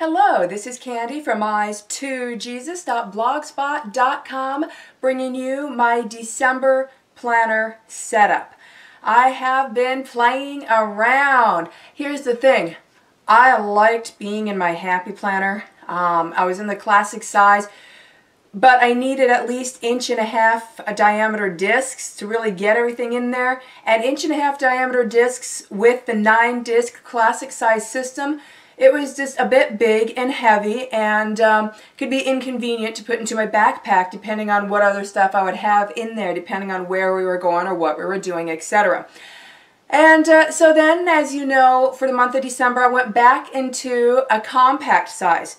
Hello, this is Candy from eyes2jesus.blogspot.com bringing you my December planner setup. I have been playing around. Here's the thing. I liked being in my happy planner. I was in the classic size, but I needed at least 1.5 inch diameter discs to really get everything in there. And 1.5 inch diameter discs with the 9-disc classic size system, it was just a bit big and heavy and could be inconvenient to put into my backpack depending on what other stuff I would have in there, depending on where we were going or what we were doing, etc. And so then, as you know, for the month of December, I went back into a compact size.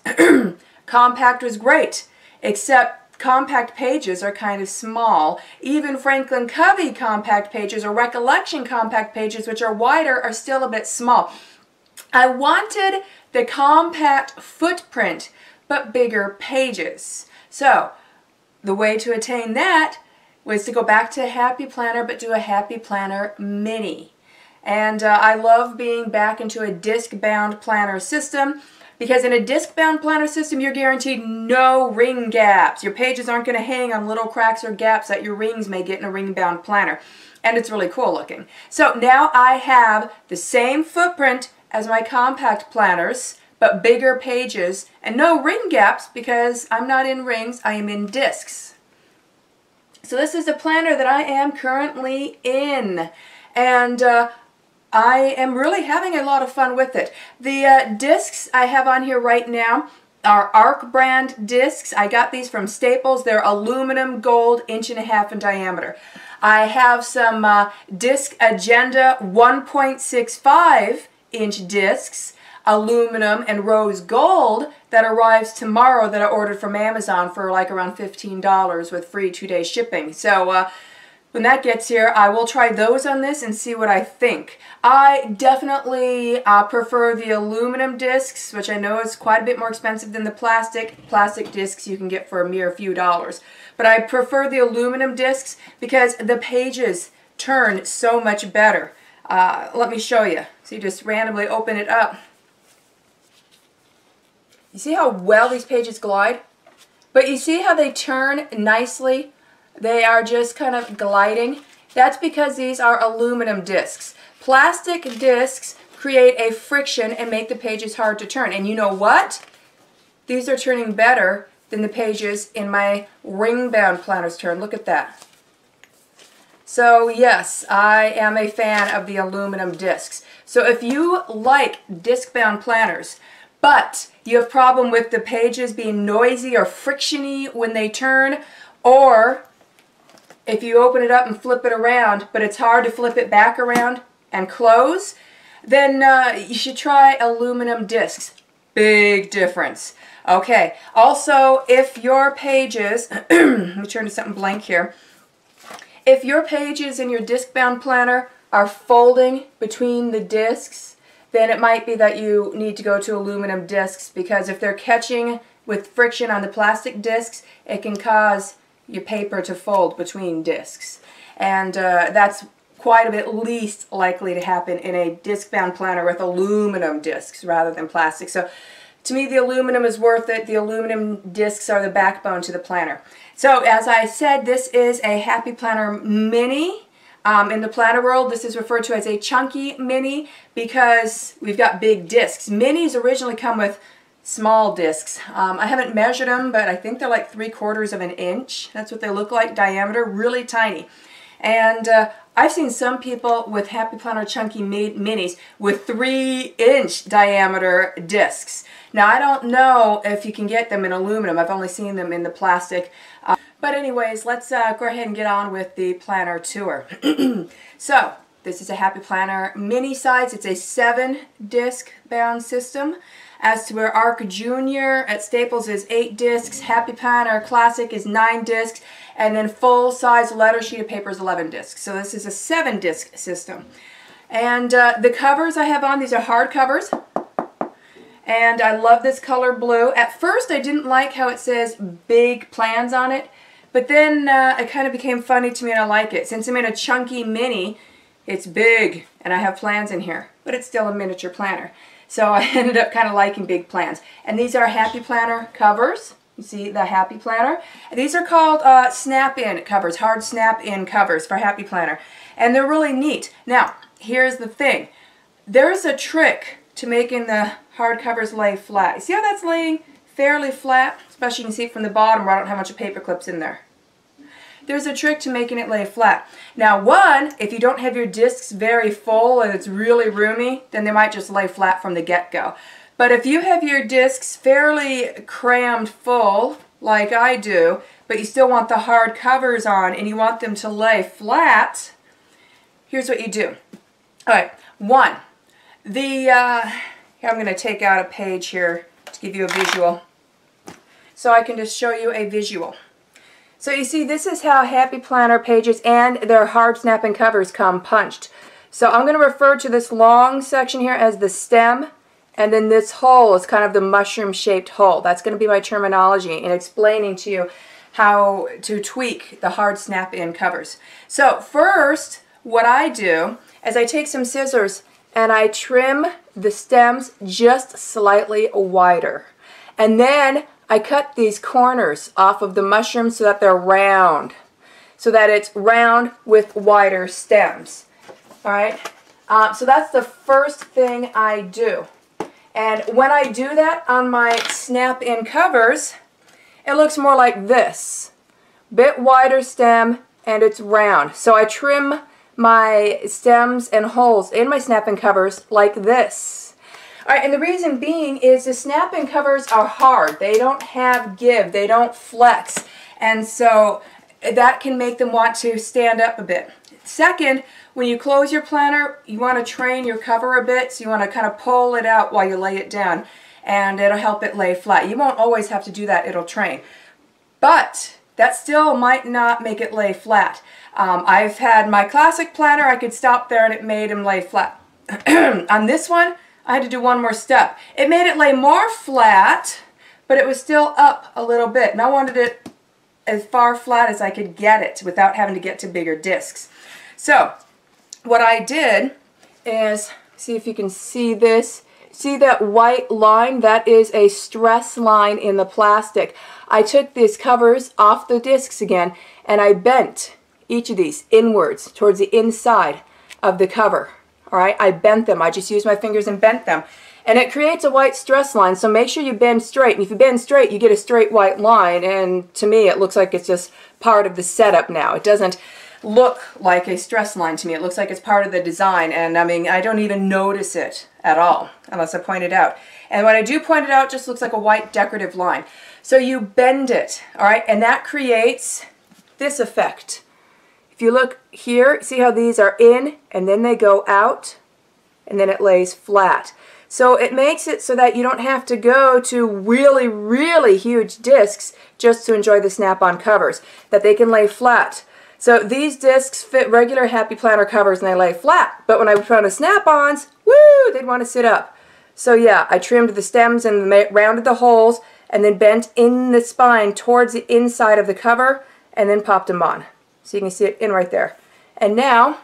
Compact was great, except compact pages are kind of small. Even Franklin Covey compact pages or Recollection compact pages, which are wider, are still a bit small. I wanted the compact footprint, but bigger pages. So the way to attain that was to go back to a Happy Planner, but do a Happy Planner Mini. And I love being back into a disc-bound planner system, because in a disc-bound planner system, you're guaranteed no ring gaps. Your pages aren't going to hang on little cracks or gaps that your rings may get in a ring-bound planner. And it's really cool looking. So now I have the same footprint as my compact planners, but bigger pages and no ring gaps because I'm not in rings, I am in discs. So this is the planner that I am currently in, and I am really having a lot of fun with it. The discs I have on here right now are ARC brand discs. I got these from Staples. They're aluminum gold, 1.5 inch in diameter. I have some Disc Agenda 1.65 inch discs, aluminum and rose gold, that arrives tomorrow, that I ordered from Amazon for like around $15 with free 2-day shipping. So when that gets here, I will try those on this and see what I think. I definitely prefer the aluminum discs, which I know is quite a bit more expensive than the plastic. Plastic discs you can get for a mere few dollars. But I prefer the aluminum discs because the pages turn so much better. Let me show you. So you just randomly open it up. You see how well these pages glide? But you see how they turn nicely? They are just kind of gliding. That's because these are aluminum discs. Plastic discs create a friction and make the pages hard to turn. And you know what? These are turning better than the pages in my ring-bound planners turn. Look at that. So yes, I am a fan of the aluminum discs. So if you like disc-bound planners, but you have a problem with the pages being noisy or frictiony when they turn, or if you open it up and flip it around, but it's hard to flip it back around and close, then you should try aluminum discs. Big difference. Okay, also if your pages, let me turn to something blank here. If your pages in your disc-bound planner are folding between the discs, then it might be that you need to go to aluminum discs, because if they're catching with friction on the plastic discs, it can cause your paper to fold between discs. And that's quite a bit least likely to happen in a disc-bound planner with aluminum discs rather than plastic. So to me, the aluminum is worth it. The aluminum discs are the backbone to the planner. So as I said, this is a Happy Planner Mini. In the planner world, this is referred to as a chunky mini because we've got big discs. Minis originally come with small discs. I haven't measured them, but I think they're like 3/4 inch. That's what they look like, diameter, really tiny. And I've seen some people with Happy Planner Chunky Minis with 3-inch diameter discs. Now, I don't know if you can get them in aluminum. I've only seen them in the plastic. But anyways, let's go ahead and get on with the planner tour. So, this is a Happy Planner Mini size. It's a 7-disc bound system. As to where ARC Junior at Staples is 8 discs, Happy Planner Classic is 9 discs, and then full-size letter sheet of paper is 11 discs. So this is a 7-disc system. And the covers I have on, these are hard covers. And I love this color blue. At first I didn't like how it says big plans on it, but then it kind of became funny to me and I like it. Since I'm in a chunky mini, It's big, and I have plans in here, but it's still a miniature planner. So I ended up kind of liking big plans. And these are Happy Planner covers. You see the Happy Planner? And these are called snap-in covers, hard snap-in covers for Happy Planner. And they're really neat. Now, here's the thing. There's a trick to making the hard covers lay flat. You see how that's laying fairly flat? Especially you can see it from the bottom where I don't have much of paper clips in there. There's a trick to making it lay flat. Now one, if you don't have your discs very full and it's really roomy, then they might just lay flat from the get-go. But if you have your discs fairly crammed full, like I do, but you still want the hard covers on and you want them to lay flat, here's what you do. Alright, one, here I'm going to take out a page here to give you a visual. So I can just show you a visual. So you see, this is how Happy Planner pages and their hard snap-in covers come punched. So I'm going to refer to this long section here as the stem, and then this hole is kind of the mushroom-shaped hole. That's going to be my terminology in explaining to you how to tweak the hard snap-in covers. So first, what I do is I take some scissors and I trim the stems just slightly wider. And then I cut these corners off of the mushroom so that they're round. So that it's round with wider stems. Alright? So that's the first thing I do. And when I do that on my snap-in covers, it looks more like this. Bit wider stem and it's round. So I trim my stems and holes in my snap-in covers like this. Alright, and the reason being is the snap-in covers are hard. They don't have give. They don't flex. And so that can make them want to stand up a bit. Second, when you close your planner, you want to train your cover a bit. So you want to kind of pull it out while you lay it down. And it'll help it lay flat. You won't always have to do that. It'll train. But that still might not make it lay flat. I've had my classic planner. I could stop there and it made them lay flat. On this one, I had to do one more step. It made it lay more flat, but it was still up a little bit. And I wanted it as far flat as I could get it without having to get to bigger discs. So what I did is, see if you can see this. See that white line? That is a stress line in the plastic. I took these covers off the discs again and I bent each of these inwards towards the inside of the cover. Alright, I bent them. I just used my fingers and bent them. And it creates a white stress line, so make sure you bend straight. And if you bend straight, you get a straight white line. And to me, it looks like it's just part of the setup now. It doesn't look like a stress line to me. It looks like it's part of the design. And I mean, I don't even notice it at all, unless I point it out. And when I do point it out, it just looks like a white decorative line. So you bend it, alright, and that creates this effect. If you look here, see how these are in and then they go out and then it lays flat. So it makes it so that you don't have to go to really, really huge discs just to enjoy the snap-on covers, that they can lay flat. So these discs fit regular Happy Planner covers and they lay flat, but when I put on the snap-ons, woo, they'd want to sit up. So yeah, I trimmed the stems and rounded the holes and then bent in the spine towards the inside of the cover and then popped them on. So you can see it in right there. And now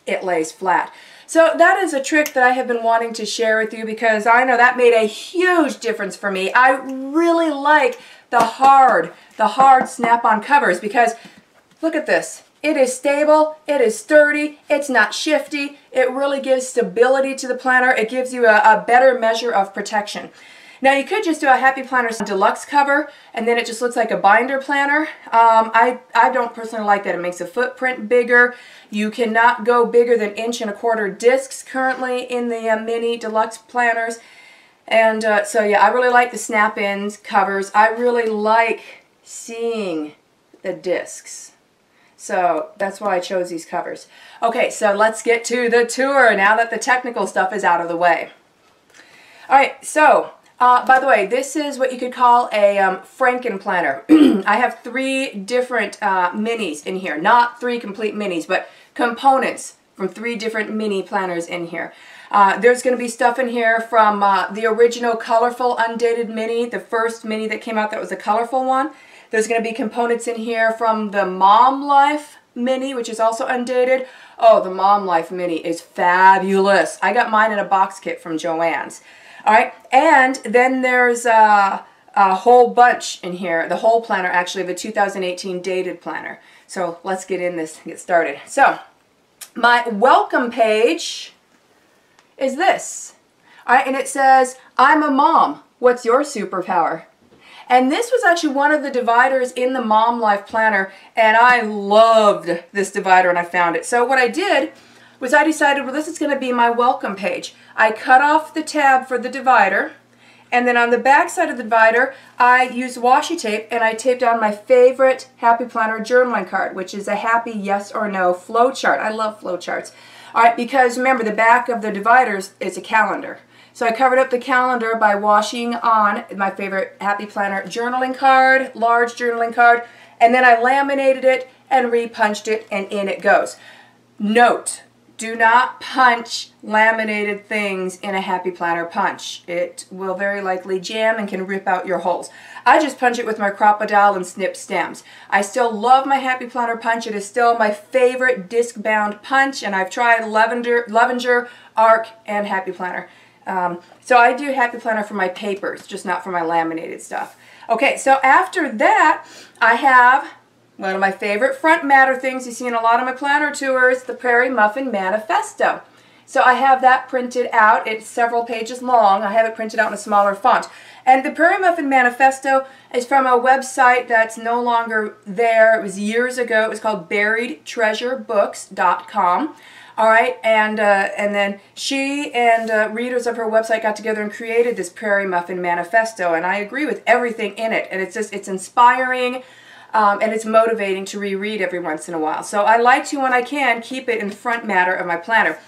it lays flat. So that is a trick that I have been wanting to share with you because I know that made a huge difference for me. I really like the hard snap-on covers because look at this. It is stable, it is sturdy, it's not shifty, it really gives stability to the planner, it gives you a better measure of protection. Now you could just do a Happy Planner deluxe cover and then it just looks like a binder planner. I don't personally like that. It makes the footprint bigger. You cannot go bigger than 1.25" discs currently in the mini deluxe planners. And so yeah, I really like the snap-ins covers. I really like seeing the discs. So that's why I chose these covers. Okay, so let's get to the tour now that the technical stuff is out of the way. Alright, so by the way, this is what you could call a Franken planner. I have 3 different minis in here. Not 3 complete minis, but components from 3 different mini planners in here. There's going to be stuff in here from the original colorful undated mini, the first mini that came out that was a colorful one. There's going to be components in here from the Mom Life Mini, which is also undated. Oh, the Mom Life Mini is fabulous. I got mine in a box kit from Joann's. All right, and then there's a whole bunch in here, the whole planner actually, the 2018 dated planner. So let's get in this and get started. So my welcome page is this. All right, and it says, I'm a mom. What's your superpower? And this was actually one of the dividers in the Mom Life Planner, and I loved this divider when I found it. So what I did was I decided, well, this is going to be my welcome page. I cut off the tab for the divider, and then on the back side of the divider, I used washi tape, and I taped on my favorite Happy Planner journaling card, which is a happy yes or no flow chart. I love flow charts. All right, because remember, the back of the dividers is a calendar. So I covered up the calendar by washing on my favorite Happy Planner journaling card, large journaling card, and then I laminated it and repunched it, and in it goes. Note, do not punch laminated things in a Happy Planner punch. It will very likely jam and can rip out your holes. I just punch it with my Crocodile and snip stems. I still love my Happy Planner punch. It is still my favorite disc-bound punch, and I've tried Levenger, Arc, and Happy Planner. So I do Happy Planner for my papers, just not for my laminated stuff. Okay, so after that, I have one of my favorite front matter things you see in a lot of my planner tours, the Prairie Muffin Manifesto. So I have that printed out. It's several pages long. I have it printed out in a smaller font. And the Prairie Muffin Manifesto is from a website that's no longer there. It was years ago. It was called buriedtreasurebooks.com. All right, and then she and readers of her website got together and created this Prairie Muffin Manifesto, and I agree with everything in it. And it's inspiring, and it's motivating to reread every once in a while. So I like to, when I can, keep it in the front matter of my planner.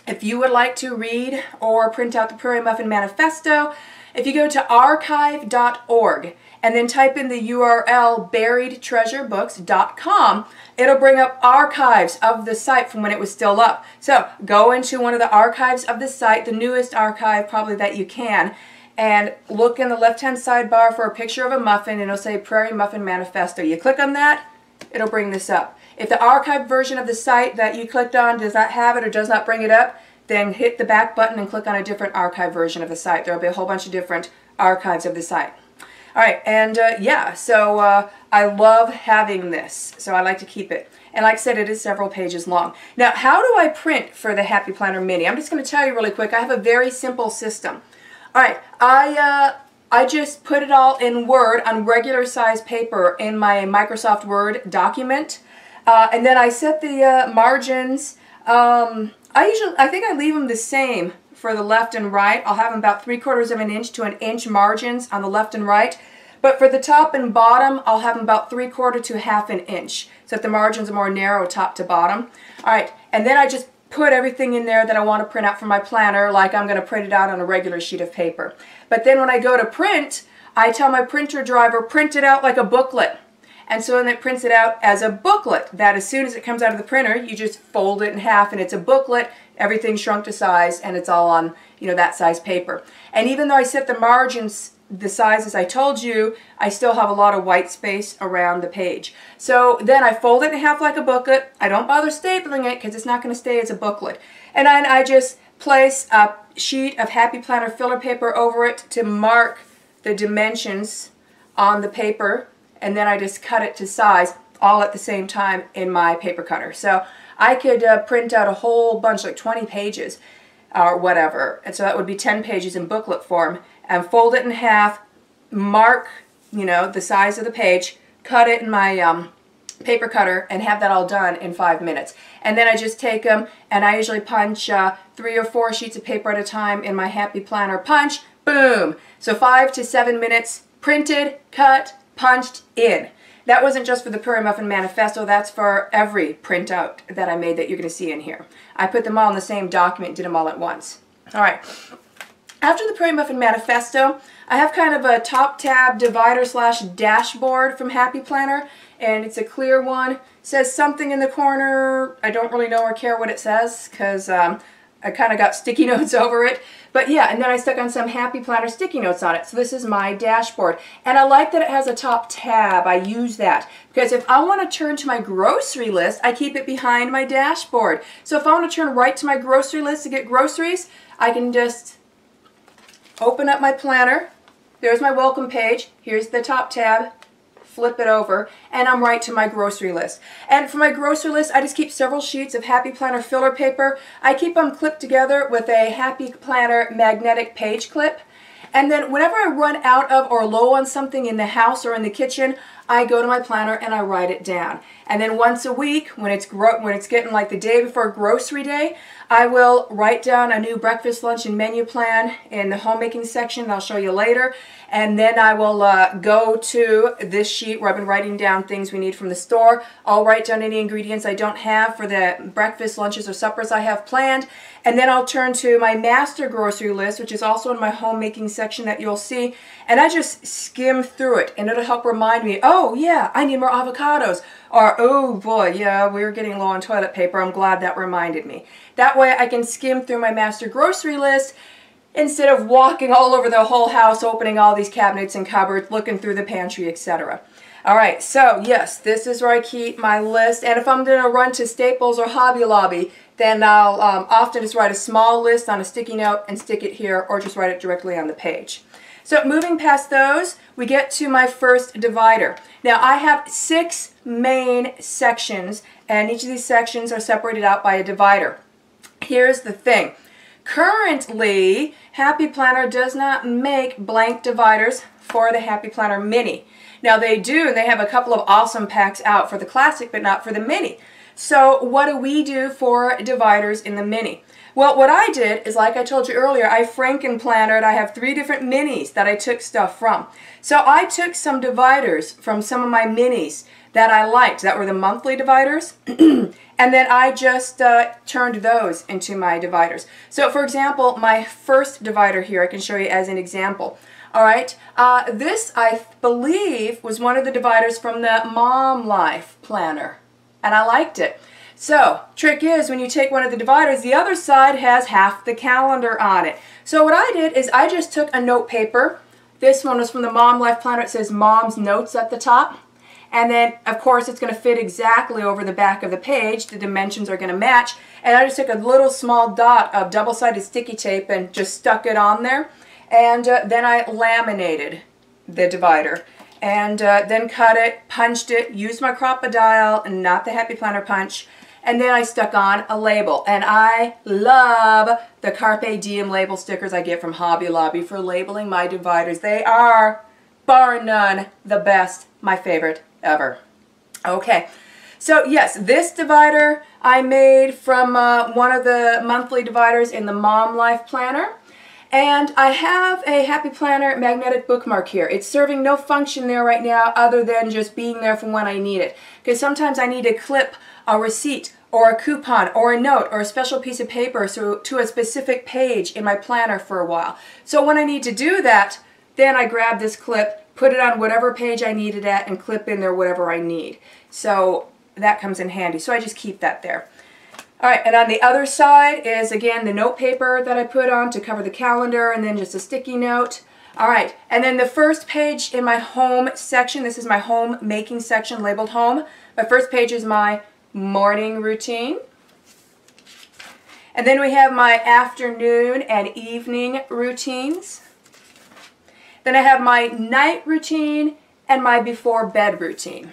If you would like to read or print out the Prairie Muffin Manifesto, if you go to archive.org and then type in the URL buriedtreasurebooks.com, it'll bring up archives of the site from when it was still up. So go into one of the archives of the site, the newest archive probably that you can, and look in the left-hand sidebar for a picture of a muffin, and it'll say Prairie Muffin Manifesto. You click on that, it'll bring this up. If the archived version of the site that you clicked on does not have it or does not bring it up, then hit the back button and click on a different archive version of the site. There will be a whole bunch of different archives of the site. All right, and yeah, so I love having this, so I like to keep it. And like I said, it is several pages long. Now, how do I print for the Happy Planner Mini? I'm just going to tell you really quick. I have a very simple system. All right, I just put it all in Word on regular size paper in my Microsoft Word document, and then I set the margins. I think I leave them the same for the left and right. I'll have them about 3/4 of an inch to an inch margins on the left and right. But for the top and bottom, I'll have them about 3/4 to 1/2 an inch. So if the margins are more narrow top to bottom. All right, and then I just put everything in there that I want to print out for my planner, like I'm going to print it out on a regular sheet of paper. But then when I go to print, I tell my printer driver, print it out like a booklet. And so then it prints it out as a booklet, that as soon as it comes out of the printer, you just fold it in half and it's a booklet, everything's shrunk to size, and it's all on, you know, that size paper. And even though I set the margins the sizes I told you, I still have a lot of white space around the page. So then I fold it in half like a booklet. I don't bother stapling it because it's not going to stay as a booklet. And then I just place a sheet of Happy Planner filler paper over it to mark the dimensions on the paper, and then I just cut it to size all at the same time in my paper cutter. So I could print out a whole bunch, like 20 pages or whatever, and so that would be 10 pages in booklet form, and fold it in half, mark, you know, the size of the page, cut it in my paper cutter, and have that all done in 5 minutes. And then I just take them, and I usually punch 3 or 4 sheets of paper at a time in my Happy Planner punch. Boom! So 5 to 7 minutes, printed, cut, punched in. That wasn't just for the Prairie Muffin Manifesto, that's for every printout that I made that you're going to see in here. I put them all in the same document, did them all at once. Alright, after the Prairie Muffin Manifesto, I have kind of a top tab divider slash dashboard from Happy Planner, and it's a clear one. It says something in the corner. I don't really know or care what it says because I kind of got sticky notes over it. But yeah, and then I stuck on some Happy Planner sticky notes on it. So this is my dashboard. And I like that it has a top tab. I use that because if I want to turn to my grocery list, I keep it behind my dashboard. So if I want to turn right to my grocery list to get groceries, I can just open up my planner. There's my welcome page. Here's the top tab. Flip it over, and I'm right to my grocery list. And for my grocery list, I just keep several sheets of Happy Planner filler paper. I keep them clipped together with a Happy Planner magnetic page clip. And then whenever I run out of or low on something in the house or in the kitchen, I go to my planner and I write it down. And then once a week, when it's getting like the day before grocery day, I will write down a new breakfast, lunch, and menu plan in the homemaking section that I'll show you later. And then I will go to this sheet where I've been writing down things we need from the store. I'll write down any ingredients I don't have for the breakfast, lunches, or suppers I have planned. And then I'll turn to my master grocery list, which is also in my homemaking section that you'll see. And I just skim through it, and it'll help remind me, oh yeah, I need more avocados. Or, oh boy, yeah, we're getting low on toilet paper. I'm glad that reminded me. That way I can skim through my master grocery list instead of walking all over the whole house, opening all these cabinets and cupboards, looking through the pantry, etc. All right, so yes, this is where I keep my list. And if I'm going to run to Staples or Hobby Lobby, then I'll often just write a small list on a sticky note and stick it here, or just write it directly on the page. So moving past those, we get to my first divider. Now I have 6 main sections, and each of these sections are separated out by a divider. Here's the thing. Currently, Happy Planner does not make blank dividers for the Happy Planner Mini. Now they do, and they have a couple of awesome packs out for the Classic, but not for the Mini. So what do we do for dividers in the Mini? Well, what I did is, like I told you earlier, I Franken-plannered. I have 3 different minis that I took stuff from. So I took some dividers from some of my minis that I liked, that were the monthly dividers, and then I just turned those into my dividers. So for example, my first divider here, I can show you as an example. All right, this I believe was one of the dividers from the Mom Life Planner, and I liked it. So, trick is, when you take one of the dividers, the other side has half the calendar on it. So what I did is I just took a note paper. This one was from the Mom Life Planner. It says Mom's Notes at the top. And then, of course, it's going to fit exactly over the back of the page. The dimensions are going to match. And I just took a little small dot of double-sided sticky tape and just stuck it on there. And then I laminated the divider. And then cut it, punched it, used my Crop-A-Dial, and not the Happy Planner punch. And then I stuck on a label. And I love the Carpe Diem label stickers I get from Hobby Lobby for labeling my dividers. They are, bar none, the best, my favorite ever. Okay, so yes, this divider I made from one of the monthly dividers in the Mom Life Planner. And I have a Happy Planner magnetic bookmark here. It's serving no function there right now other than just being there for when I need it. Because sometimes I need to clip a receipt or a coupon or a note or a special piece of paper to a specific page in my planner for a while. So when I need to do that, then I grab this clip, put it on whatever page I need it at, and clip in there whatever I need. So that comes in handy. So I just keep that there. All right, and on the other side is, again, the note paper that I put on to cover the calendar, and then just a sticky note. All right, and then the first page in my home section, this is my homemaking section labeled home. My first page is my morning routine. And then we have my afternoon and evening routines. Then I have my night routine and my before bed routine.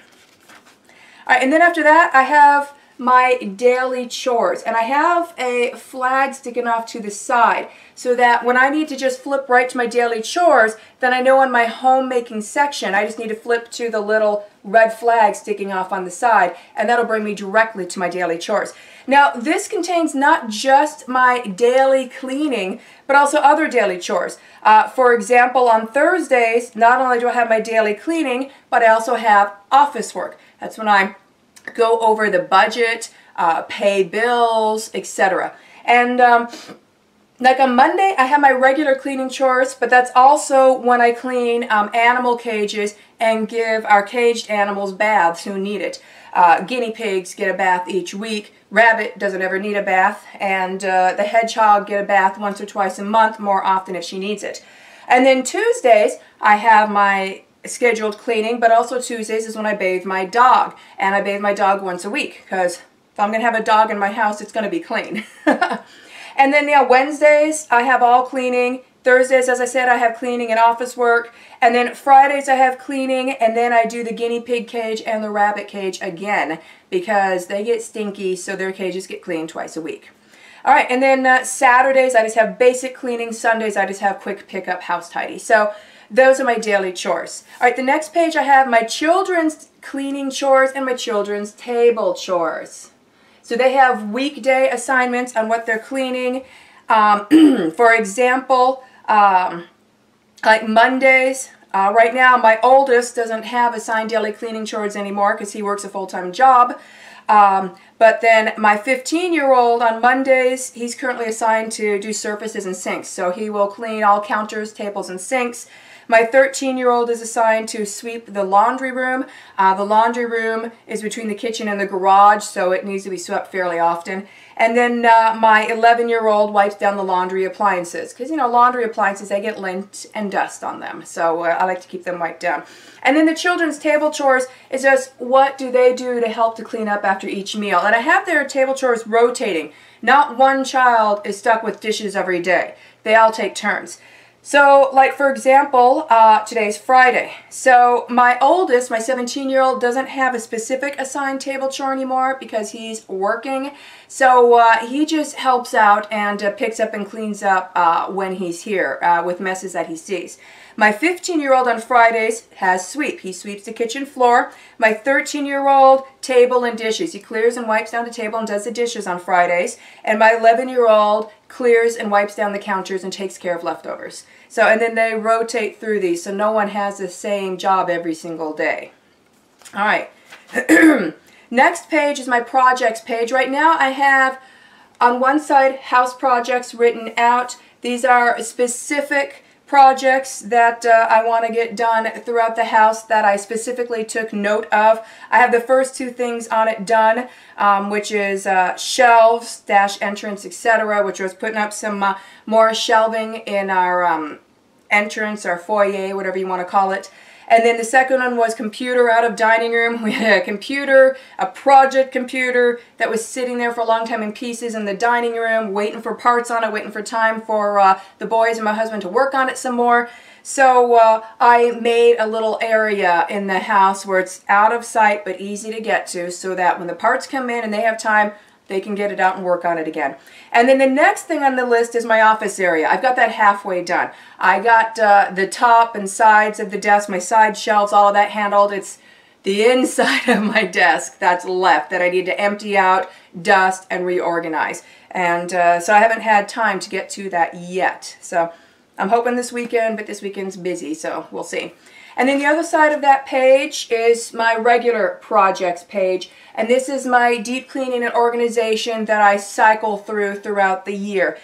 All right, and then after that I have my daily chores, and I have a flag sticking off to the side so that when I need to just flip right to my daily chores, then I know on my homemaking section I just need to flip to the little red flag sticking off on the side, and that'll bring me directly to my daily chores. Now this contains not just my daily cleaning but also other daily chores. For example, on Thursdays not only do I have my daily cleaning, but I also have office work. That's when I go over the budget, pay bills, etc. And Like on Monday, I have my regular cleaning chores, but that's also when I clean animal cages and give our caged animals baths who need it. Guinea pigs get a bath each week. Rabbit doesn't ever need a bath, and the hedgehog get a bath once or twice a month, more often if she needs it. And then Tuesdays, I have my scheduled cleaning, but also Tuesdays is when I bathe my dog, and I bathe my dog once a week, because if I'm going to have a dog in my house, it's going to be clean. And then, yeah, Wednesdays, I have all cleaning. Thursdays, as I said, I have cleaning and office work. And then Fridays, I have cleaning, and then I do the guinea pig cage and the rabbit cage again, because they get stinky, so their cages get cleaned twice a week. All right, and then Saturdays, I just have basic cleaning. Sundays, I just have quick pickup house tidy. So those are my daily chores. All right, the next page, I have my children's cleaning chores and my children's table chores. So they have weekday assignments on what they're cleaning. For example, like Mondays, right now my oldest doesn't have assigned daily cleaning chores anymore because he works a full-time job. But then my 15-year-old on Mondays, he's currently assigned to do surfaces and sinks. So he will clean all counters, tables, and sinks. My 13-year-old is assigned to sweep the laundry room. The laundry room is between the kitchen and the garage, so it needs to be swept fairly often. And then my 11-year-old wipes down the laundry appliances, because, you know, laundry appliances, they get lint and dust on them. So I like to keep them wiped down. And then the children's table chores is just what do they do to help to clean up after each meal. And I have their table chores rotating. Not one child is stuck with dishes every day. They all take turns. So, like for example, today's Friday. So my oldest, my 17-year-old, doesn't have a specific assigned table chore anymore because he's working. So he just helps out and picks up and cleans up when he's here with messes that he sees. My 15-year-old on Fridays has sweep. He sweeps the kitchen floor. My 13-year-old, table and dishes. He clears and wipes down the table and does the dishes on Fridays. And my 11-year-old clears and wipes down the counters and takes care of leftovers. So, and then they rotate through these, so no one has the same job every single day. All right. Next page is my projects page. Right now I have on one side house projects written out. These are specific projects that I want to get done throughout the house that I specifically took note of. I have the first two things on it done, which is shelves, dash entrance, etc., which was putting up some more shelving in our entrance, or foyer, whatever you want to call it. And then the second one was computer out of dining room. We had a computer, a project computer that was sitting there for a long time in pieces in the dining room, waiting for parts on it, waiting for time for the boys and my husband to work on it some more. So I made a little area in the house where it's out of sight but easy to get to, so that when the parts come in and they have time, they can get it out and work on it again. And then the next thing on the list is my office area. I've got that halfway done. I got the top and sides of the desk, my side shelves, all of that handled. It's the inside of my desk that's left that I need to empty out, dust, and reorganize. And so I haven't had time to get to that yet. So I'm hoping this weekend, but this weekend's busy, so we'll see. And then the other side of that page is my regular projects page. And this is my deep cleaning and organization that I cycle throughout the year.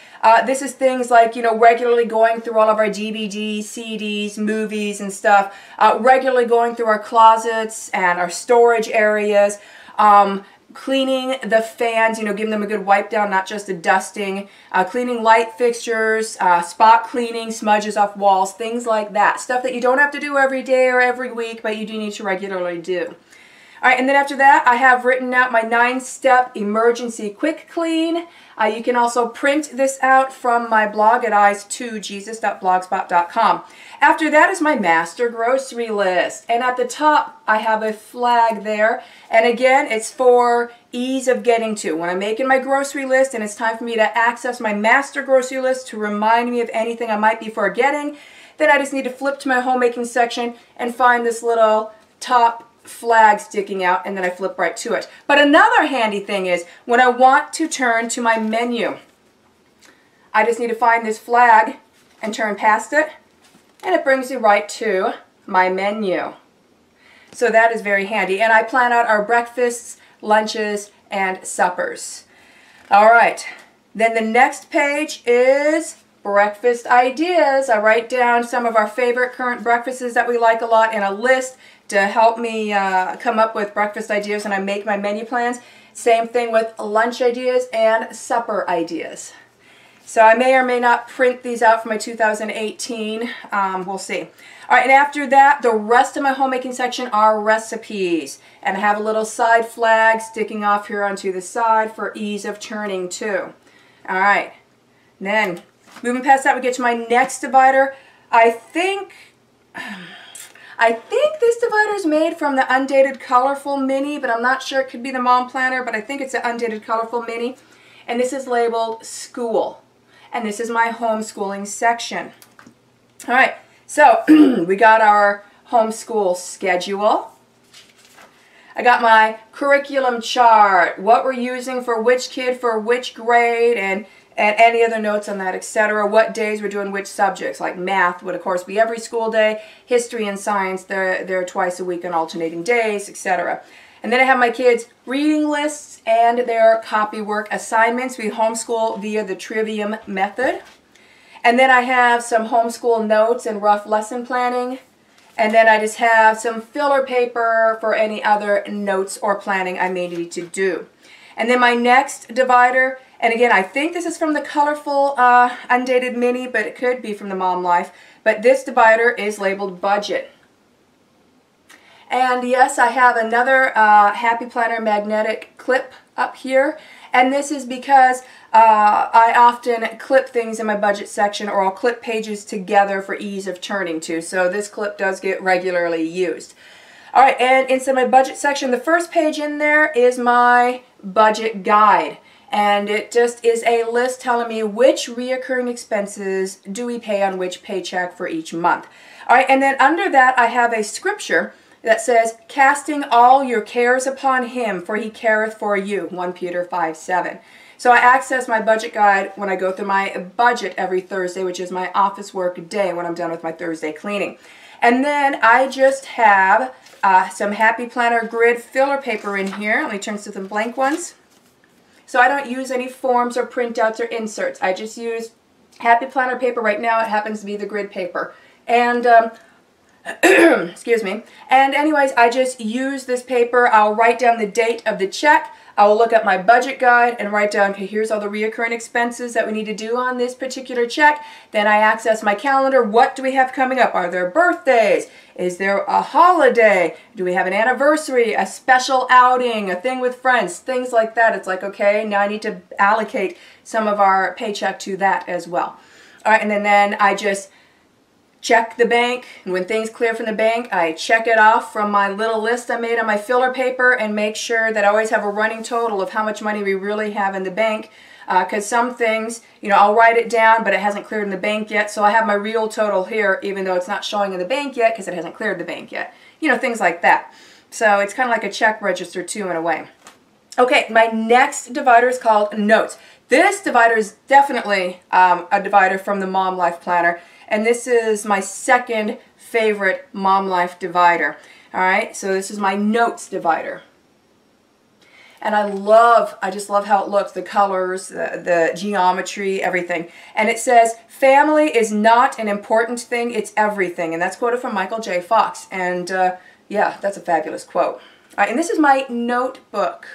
This is things like, you know, regularly going through all of our DVDs, CDs, movies and stuff. Regularly going through our closets and our storage areas. Cleaning the fans, you know, giving them a good wipe down, not just a dusting. Cleaning light fixtures, spot cleaning, smudges off walls, things like that. Stuff that you don't have to do every day or every week, but you do need to regularly do. All right, and then after that, I have written out my 9-step emergency quick clean. You can also print this out from my blog at eyes2jesus.blogspot.com. After that is my master grocery list. And at the top, I have a flag there. And again, it's for ease of getting to. When I'm making my grocery list and it's time for me to access my master grocery list to remind me of anything I might be forgetting, then I just need to flip to my homemaking section and find this little top flag sticking out, and then I flip right to it. But another handy thing is when I want to turn to my menu, I just need to find this flag and turn past it, and it brings me right to my menu. So that is very handy. And I plan out our breakfasts, lunches, and suppers. All right. Then the next page is breakfast ideas. I write down some of our favorite current breakfasts that we like a lot in a list to help me come up with breakfast ideas when I make my menu plans. Same thing with lunch ideas and supper ideas. So I may or may not print these out for my 2018. We'll see. All right, and after that, the rest of my homemaking section are recipes. And I have a little side flag sticking off here onto the side for ease of turning too. All right, then moving past that, we get to my next divider. I think this divider is made from the Undated Colorful Mini, but I'm not sure. It could be the Mom Planner, but I think it's the Undated Colorful Mini. And this is labeled School. And this is my homeschooling section. All right, so we got our homeschool schedule. I got my curriculum chart, what we're using for which kid for which grade, and any other notes on that, etc. What days we're doing which subjects, like math would of course be every school day, history and science, they're twice a week on alternating days, etc. And then I have my kids' reading lists and their copy work assignments. We homeschool via the Trivium method. And then I have some homeschool notes and rough lesson planning. And then I just have some filler paper for any other notes or planning I may need to do. And then my next divider, and again, I think this is from the Colorful Undated Mini, but it could be from the Mom Life. But this divider is labeled Budget. And yes, I have another Happy Planner magnetic clip up here. And this is because I often clip things in my budget section, or I'll clip pages together for ease of turning to. So this clip does get regularly used. All right, and inside my budget section, the first page in there is my budget guide. And it just is a list telling me which reoccurring expenses do we pay on which paycheck for each month. All right, and then under that I have a scripture that says, casting all your cares upon him, for he careth for you, 1 Peter 5:7. So I access my budget guide when I go through my budget every Thursday, which is my office work day when I'm done with my Thursday cleaning. And then I just have some Happy Planner grid filler paper in here. Let me turn to some blank ones. So I don't use any forms or printouts or inserts. I just use Happy Planner paper. Right now it happens to be the grid paper. And excuse me. And anyways, I just use this paper. I'll write down the date of the check. I will look at my budget guide and write down, okay, here's all the reoccurring expenses that we need to do on this particular check. Then I access my calendar. What do we have coming up? Are there birthdays? Is there a holiday? Do we have an anniversary, a special outing, a thing with friends, things like that? It's like, okay, now I need to allocate some of our paycheck to that as well. All right, and then I just check the bank, and when things clear from the bank, I check it off from my little list I made on my filler paper and make sure that I always have a running total of how much money we really have in the bank. Because some things, you know, I'll write it down, but it hasn't cleared in the bank yet, so I have my real total here, even though it's not showing in the bank yet because it hasn't cleared the bank yet. You know, things like that. So it's kind of like a check register too, in a way. Okay, my next divider is called Notes. This divider is definitely a divider from the Mom Life Planner. And this is my second favorite Mom Life divider. All right, so this is my notes divider. And I just love how it looks, the colors, the geometry, everything. And it says, family is not an important thing, it's everything. And that's quoted from Michael J. Fox. And yeah, that's a fabulous quote. All right, and this is my notebook.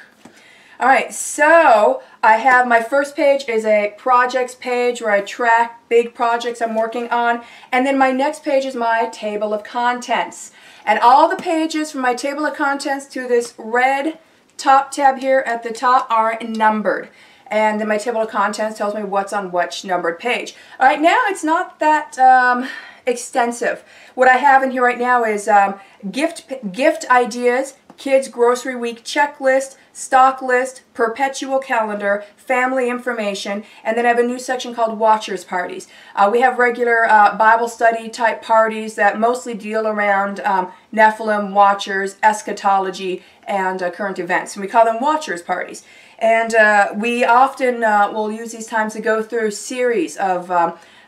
All right, so I have my first page is a projects page where I track big projects I'm working on. And then my next page is my table of contents. And all the pages from my table of contents to this red top tab here at the top are numbered. And then my table of contents tells me what's on which numbered page. All right, now it's not that extensive. What I have in here right now is gift ideas, kids grocery week checklist, stock list, perpetual calendar, family information, and then I have a new section called watchers parties. We have regular Bible study type parties that mostly deal around Nephilim, watchers, eschatology, and current events. And we call them watchers parties. And we often will use these times to go through series of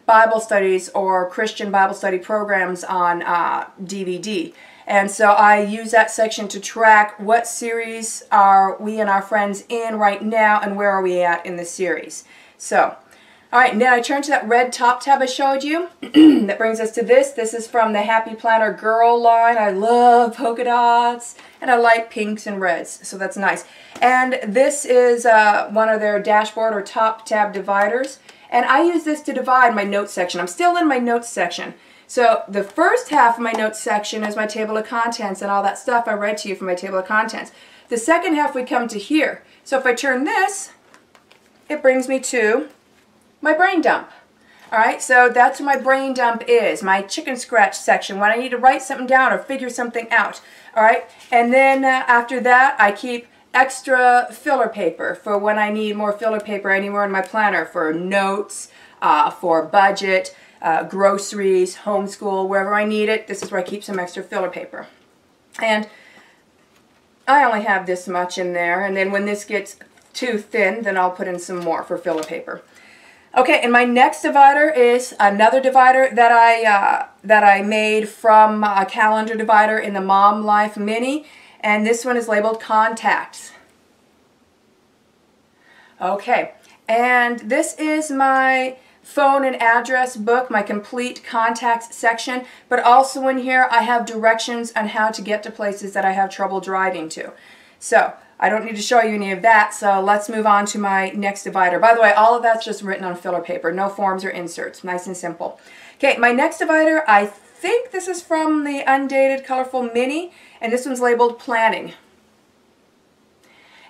Bible studies or Christian Bible study programs on DVD. And so I use that section to track what series are we and our friends in right now and where are we at in the series. So, all right, now I turn to that red top tab I showed you. That brings us to this. This is from the Happy Planner Girl line. I love polka dots, and I like pinks and reds, so that's nice. And this is one of their dashboard or top tab dividers, and I use this to divide my notes section. I'm still in my notes section. So the first half of my notes section is my table of contents and all that stuff I read to you from my table of contents. The second half we come to here. So if I turn this, it brings me to my brain dump. All right, so that's what my brain dump is, my chicken scratch section, when I need to write something down or figure something out. All right, and then after that, I keep extra filler paper for when I need more filler paper anywhere in my planner, for notes, for budget, groceries, homeschool, wherever I need it. This is where I keep some extra filler paper. And I only have this much in there, and then when this gets too thin, then I'll put in some more for filler paper. Okay, and my next divider is another divider that I made from a calendar divider in the Mom Life Mini, and this one is labeled Contacts. Okay, and this is my phone and address book, my complete contacts section, but also in here I have directions on how to get to places that I have trouble driving to. So I don't need to show you any of that, so let's move on to my next divider. By the way, all of that's just written on filler paper, no forms or inserts, nice and simple. Okay, my next divider, I think this is from the Undated Colorful Mini, and this one's labeled Planning.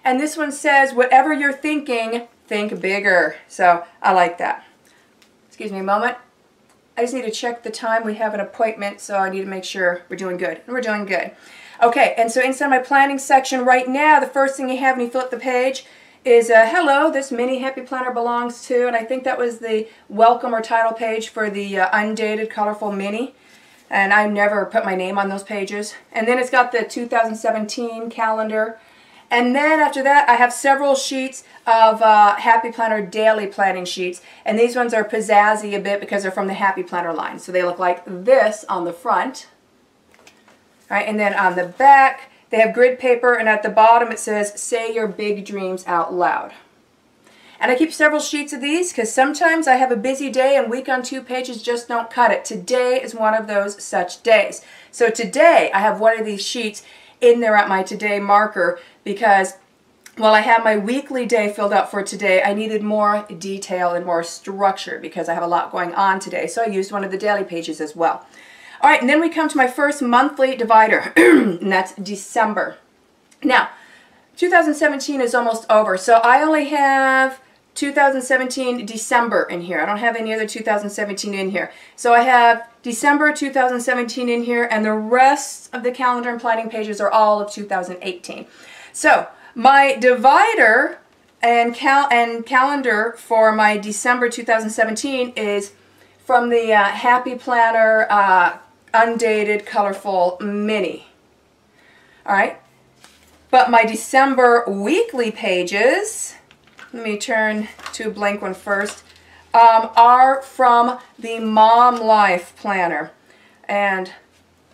And this one says, whatever you're thinking, think bigger. So I like that. Excuse me a moment. I just need to check the time. We have an appointment, so I need to make sure we're doing good. And we're doing good. Okay, and so inside my planning section right now, the first thing you have when you flip the page is, hello, this mini Happy Planner belongs to, and I think that was the welcome or title page for the Undated Colorful Mini. And I never put my name on those pages. And then it's got the 2017 calendar. And then after that, I have several sheets of Happy Planner daily planning sheets. And these ones are pizzazzy a bit because they're from the Happy Planner line. So they look like this on the front. All right, and then on the back, they have grid paper, and at the bottom it says, say your big dreams out loud. And I keep several sheets of these because sometimes I have a busy day and week on 2 pages just don't cut it. Today is one of those such days. So today I have one of these sheets in there at my today marker because while I have my weekly day filled out for today, I needed more detail and more structure because I have a lot going on today. So I used one of the daily pages as well. All right, and then we come to my first monthly divider, and that's December. Now, 2017 is almost over, so I only have 2017 December in here. I don't have any other 2017 in here. So I have December 2017 in here, and the rest of the calendar and planning pages are all of 2018. So my divider and calendar for my December 2017 is from the Happy Planner Undated Colorful Mini. All right, but my December weekly pages, let me turn to a blank one first, are from the Mom Life Planner. And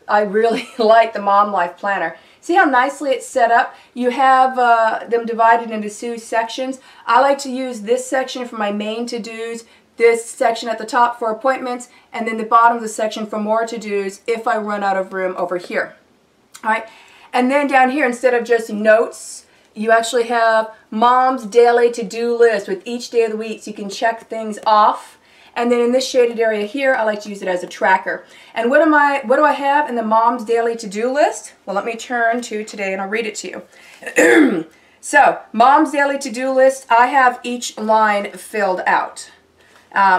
I really like the Mom Life Planner. See how nicely it's set up? You have them divided into 2 sections. I like to use this section for my main to-dos, this section at the top for appointments, and then the bottom of the section for more to-dos if I run out of room over here. All right, and then down here, instead of just notes, you actually have Mom's daily to-do list with each day of the week, so you can check things off. And then in this shaded area here, I like to use it as a tracker. And what do I have in the Mom's daily to-do list? Well, let me turn to today and I'll read it to you. So, Mom's daily to-do list, I have each line filled out.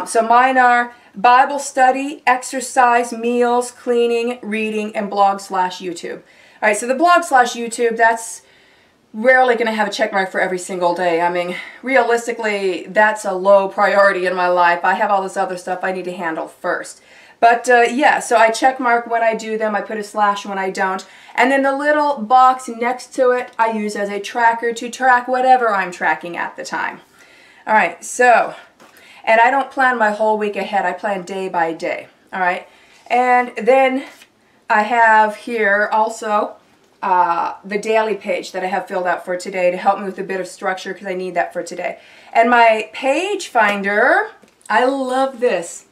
So mine are Bible study, exercise, meals, cleaning, reading, and blog/YouTube. All right, so the blog/YouTube, that's rarely going to have a check mark for every single day. I mean, realistically, that's a low priority in my life. I have all this other stuff I need to handle first. But yeah, so I check mark when I do them. I put a slash when I don't. And then the little box next to it, I use as a tracker to track whatever I'm tracking at the time. All right, so, and I don't plan my whole week ahead. I plan day by day. All right, and then I have here also the daily page that I have filled out for today to help me with a bit of structure because I need that for today. And my page finder, I love this.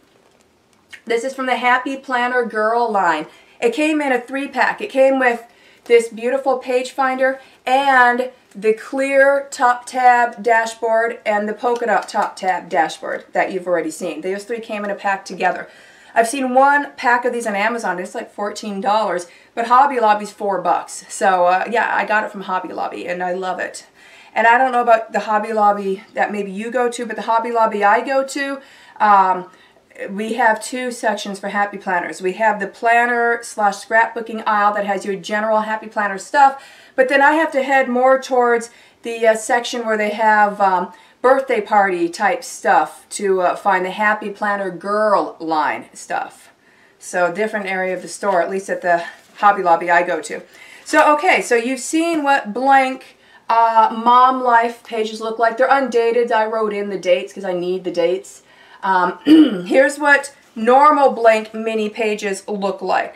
This is from the Happy Planner Girl line. It came in a 3-pack. It came with this beautiful page finder and the clear top tab dashboard and the polka dot top tab dashboard that you've already seen. Those 3 came in a pack together. I've seen 1 pack of these on Amazon. It's like $14, but Hobby Lobby's $4. So yeah, I got it from Hobby Lobby and I love it. And I don't know about the Hobby Lobby that maybe you go to, but the Hobby Lobby I go to, we have 2 sections for Happy Planners. We have the planner / scrapbooking aisle that has your general Happy Planner stuff, but then I have to head more towards the section where they have birthday party type stuff to find the Happy Planner Girl line stuff. So different area of the store, at least at the Hobby Lobby I go to. So okay, so you've seen what blank mom life pages look like. They're undated. I wrote in the dates because I need the dates. Here's what normal blank mini pages look like.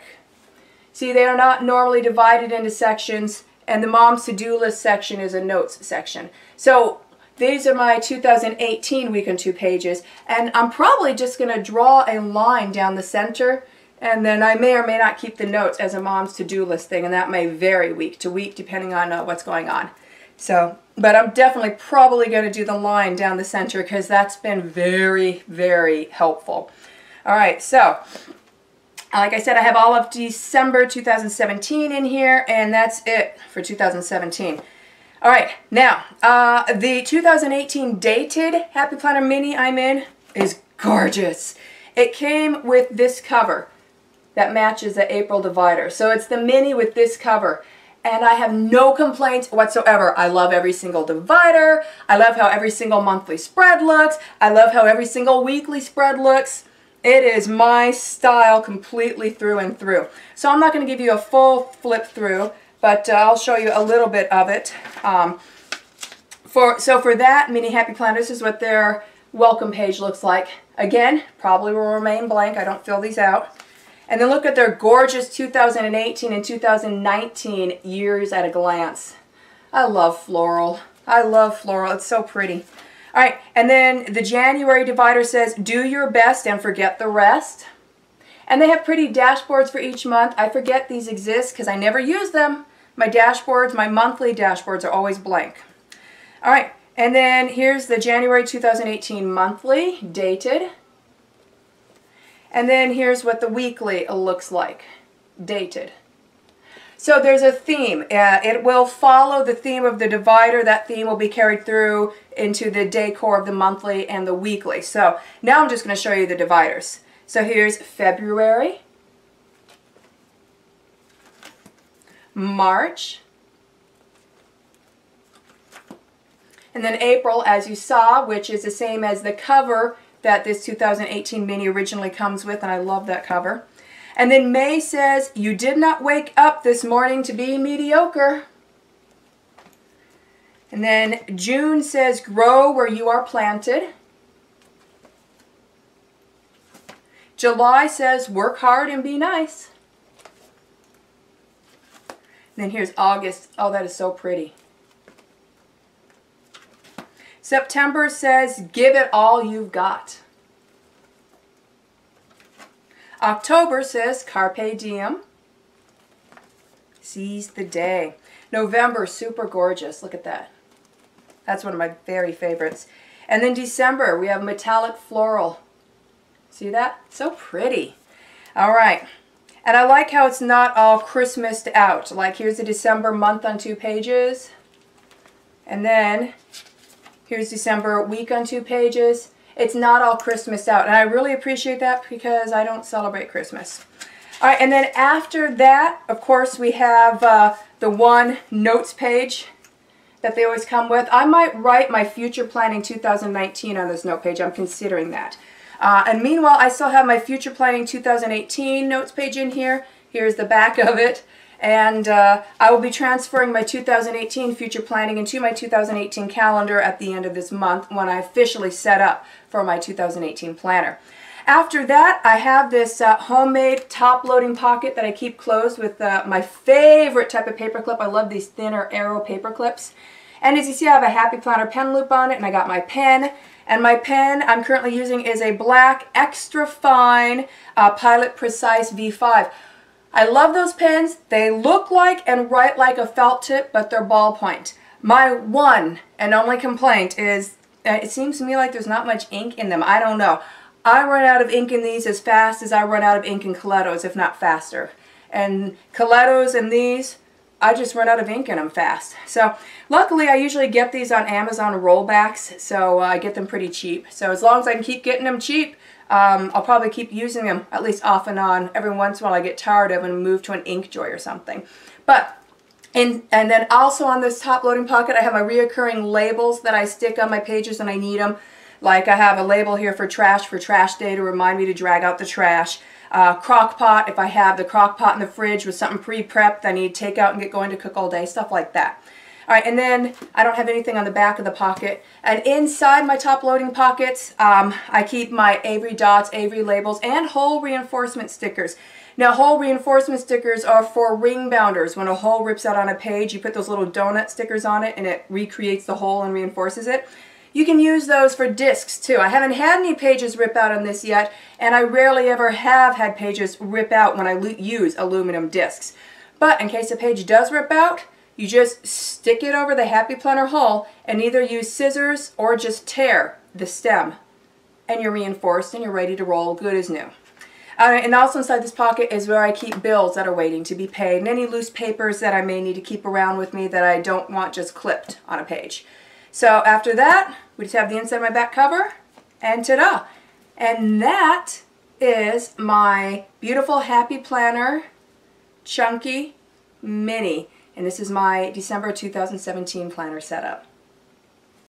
See, they are not normally divided into sections, and the mom's to-do list section is a notes section. So these are my 2018 Week on 2 pages, and I'm probably just going to draw a line down the center, and then I may or may not keep the notes as a mom's to-do list thing, and that may vary week to week depending on what's going on. So, but I'm definitely probably going to do the line down the center because that's been very, very helpful. All right, so like I said, I have all of December 2017 in here, and that's it for 2017. All right, now, the 2018 dated Happy Planner Mini I'm in is gorgeous. It came with this cover that matches the April divider. So it's the mini with this cover. And I have no complaints whatsoever. I love every single divider. I love how every single monthly spread looks. I love how every single weekly spread looks. It is my style completely through and through. So I'm not going to give you a full flip through, but I'll show you a little bit of it. So for that mini Happy Planner, this is what their welcome page looks like. Again, probably will remain blank. I don't fill these out. And then look at their gorgeous 2018 and 2019 years at a glance. I love floral. I love floral. It's so pretty. All right, and then the January divider says, do your best and forget the rest. And they have pretty dashboards for each month. I forget these exist because I never use them. My dashboards, my monthly dashboards are always blank. All right, and then here's the January 2018 monthly, dated. And then here's what the weekly looks like, dated. So there's a theme. It will follow the theme of the divider. That theme will be carried through into the decor of the monthly and the weekly. So now I'm just going to show you the dividers. So here's February, March, and then April, as you saw, which is the same as the cover that this 2018 mini originally comes with, and I love that cover. And then May says, you did not wake up this morning to be mediocre. And then June says, grow where you are planted. July says, work hard and be nice. And then here's August. Oh, that is so pretty. September says, give it all you've got. October says, carpe diem. Seize the day. November, super gorgeous. Look at that. That's one of my very favorites. And then December, we have metallic floral. See that? So pretty. All right. And I like how it's not all Christmased out. Like here's the December month on 2 pages. And then here's December week on 2 pages. It's not all Christmas out, and I really appreciate that because I don't celebrate Christmas. All right, and then after that, of course, we have the one notes page that they always come with. I might write my future planning 2019 on this note page. I'm considering that. And meanwhile, I still have my future planning 2018 notes page in here. Here's the back of it. And I will be transferring my 2018 future planning into my 2018 calendar at the end of this month when I officially set up for my 2018 planner. After that, I have this homemade top-loading pocket that I keep closed with my favorite type of paper clip. I love these thinner arrow paper clips. And as you see, I have a Happy Planner pen loop on it, and I got my pen. And my pen I'm currently using is a black extra fine Pilot Precise V5. I love those pens. They look like and write like a felt tip, but they're ballpoint. My one and only complaint is it seems to me like there's not much ink in them. I don't know. I run out of ink in these as fast as I run out of ink in Colettos, if not faster. And Colettos and these, I just run out of ink in them fast. So luckily I usually get these on Amazon rollbacks, so I get them pretty cheap. So as long as I can keep getting them cheap, I'll probably keep using them at least off and on. Every once in a while I get tired of them and move to an Inkjoy or something. But and then also on this top loading pocket I have my reoccurring labels that I stick on my pages when I need them. Like I have a label here for trash day to remind me to drag out the trash. Crock pot, if I have the crock pot in the fridge with something pre-prepped I need to take out and get going to cook all day, stuff like that. Alright, and then I don't have anything on the back of the pocket. And inside my top loading pockets, I keep my Avery dots, Avery labels, and hole reinforcement stickers. Now, hole reinforcement stickers are for ring bounders. When a hole rips out on a page, you put those little donut stickers on it and it recreates the hole and reinforces it. You can use those for discs too. I haven't had any pages rip out on this yet, and I rarely ever have had pages rip out when I use aluminum discs. But in case a page does rip out, you just stick it over the Happy Planner hole and either use scissors or just tear the stem. And you're reinforced and you're ready to roll, good as new. And also inside this pocket is where I keep bills that are waiting to be paid and any loose papers that I may need to keep around with me that I don't want just clipped on a page. So after that, we just have the inside of my back cover, and ta-da! And that is my beautiful Happy Planner Chunky Mini. And this is my December 2017 planner setup.